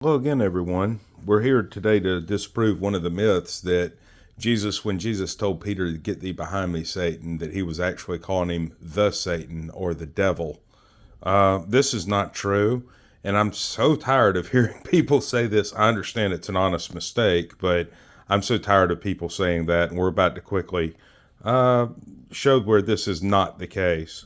Hello again, everyone. We're here today to disprove one of the myths that when Jesus told Peter to get thee behind me, Satan, that he was actually calling him the Satan or the devil. This is not true, and I'm so tired of hearing people say this. I understand it's an honest mistake, but I'm so tired of people saying that, and we're about to quickly show where this is not the case.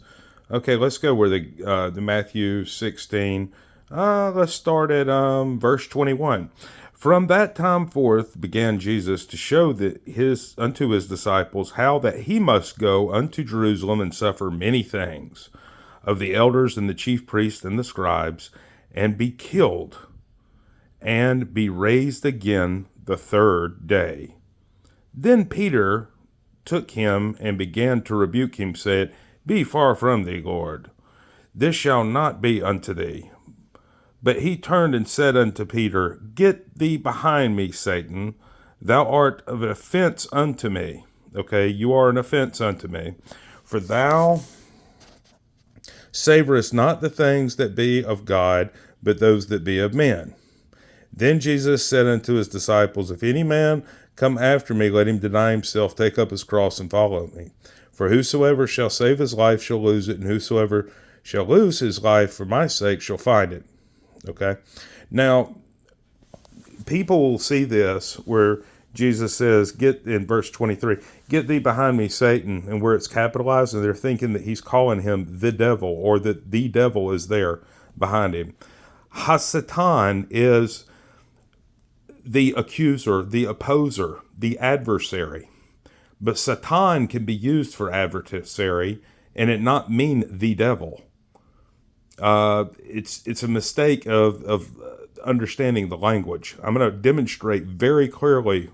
Okay, let's go where the Matthew 16. Let's start at verse 21. From that time forth began Jesus to show that unto his disciples how that he must go unto Jerusalem and suffer many things of the elders and the chief priests and the scribes, and be killed, and be raised again the third day. Then Peter took him and began to rebuke him, said, Be far from thee, Lord. This shall not be unto thee. But he turned and said unto Peter, Get thee behind me, Satan. Thou art of an offense unto me. Okay, you are an offense unto me. For thou savorest not the things that be of God, but those that be of men. Then Jesus said unto his disciples, If any man come after me, let him deny himself, take up his cross, and follow me. For whosoever shall save his life shall lose it, and whosoever shall lose his life for my sake shall find it. Okay? Now, people will see this where Jesus says, in verse 23, get thee behind me, Satan, and where it's capitalized, and they're thinking that he's calling him the devil, or that the devil is there behind him. Hasatan is the accuser, the opposer, the adversary. But Satan can be used for adversary and it not mean the devil. It's a mistake of understanding the language. I'm going to demonstrate very clearly,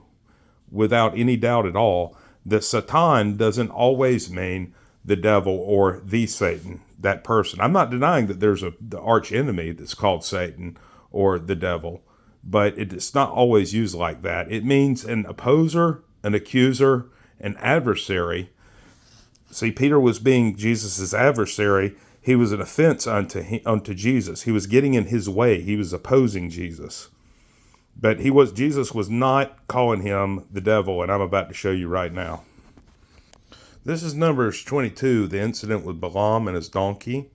without any doubt at all, that Satan doesn't always mean the devil or the Satan, that person. I'm not denying that there's the arch enemy that's called Satan or the devil, but it's not always used like that. It means an opposer, an accuser, an adversary. See, Peter was being Jesus' adversary. He was an offense unto Jesus. He was getting in his way. He was opposing Jesus. But Jesus was not calling him the devil, and I'm about to show you right now. This is Numbers 22, the incident with Baalam and his donkey.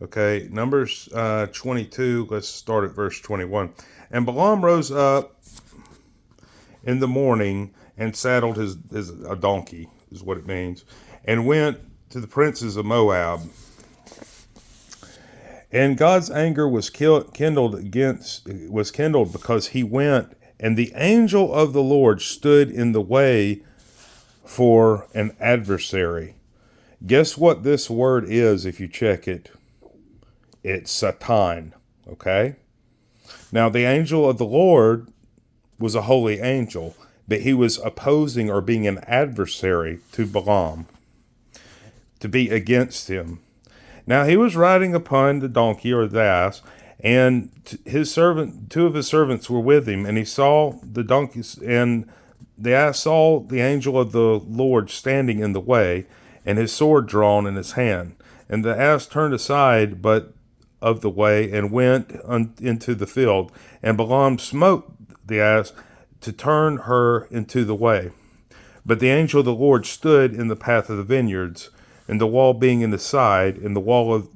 Okay, Numbers 22, let's start at verse 21. And Balaam rose up in the morning and saddled a donkey, is what it means, and went to the princes of Moab. And God's anger was kindled because he went, and the angel of the Lord stood in the way for an adversary. Guess what this word is if you check it? It's Satan, okay? Now, the angel of the Lord was a holy angel, but he was opposing or being an adversary to Balaam, to be against him. Now, he was riding upon the donkey or the ass, and two of his servants were with him, and he saw the donkeys, and the ass saw the angel of the Lord standing in the way, and his sword drawn in his hand. And the ass turned aside, but of the way, and went into the field. And Balaam smote the ass to turn her into the way. But the angel of the Lord stood in the path of the vineyards, and the wall being in the side, and the wall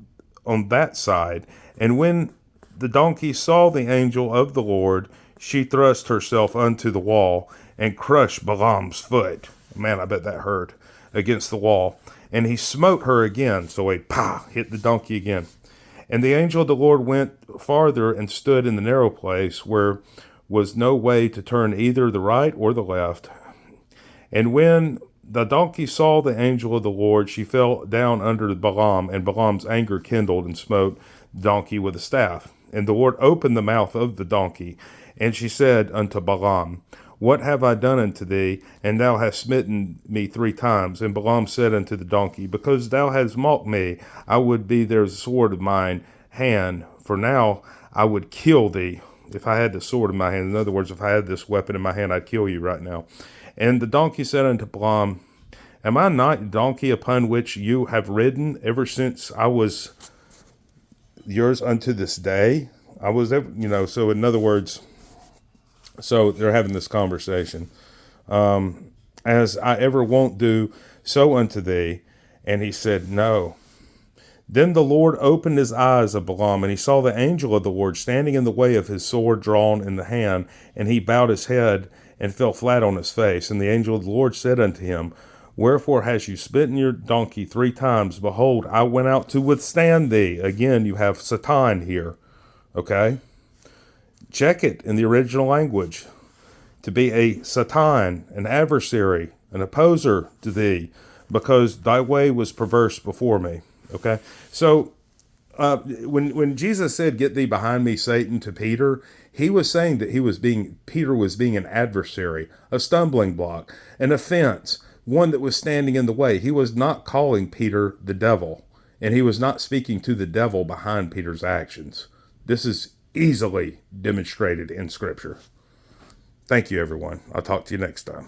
on that side. And when the donkey saw the angel of the Lord, she thrust herself unto the wall, and crushed Balaam's foot. Man, I bet that hurt, against the wall. And he smote her again, so he hit the donkey again. And the angel of the Lord went farther and stood in the narrow place where was no way to turn either the right or the left. And when the donkey saw the angel of the Lord, she fell down under Balaam, and Balaam's anger kindled and smote the donkey with a staff. And the Lord opened the mouth of the donkey, and she said unto Balaam, What have I done unto thee? And thou hast smitten me 3 times. And Balaam said unto the donkey, Because thou hast mocked me, I would be there the sword of mine hand, for now I would kill thee. If I had the sword in my hand, in other words, if I had this weapon in my hand, I'd kill you right now. And the donkey said unto Balaam, Am I not the donkey upon which you have ridden ever since I was yours unto this day? I was, so in other words, so they're having this conversation. As I ever won't do, so unto thee. And he said, no. Then the Lord opened his eyes of Balaam, and he saw the angel of the Lord standing in the way of his sword drawn in the hand, and he bowed his head and fell flat on his face. And the angel of the Lord said unto him, wherefore hast you smitten your donkey 3 times? Behold, I went out to withstand thee. Again, you have Satan here. Okay? Check it in the original language. To be a Satan, an adversary, an opposer to thee, because thy way was perverse before me. Okay? So, when Jesus said, get thee behind me, Satan, to Peter, he was saying that Peter was being an adversary, a stumbling block, an offense, one that was standing in the way. He was not calling Peter the devil, and he was not speaking to the devil behind Peter's actions. This is easily demonstrated in Scripture. Thank you, everyone. I'll talk to you next time.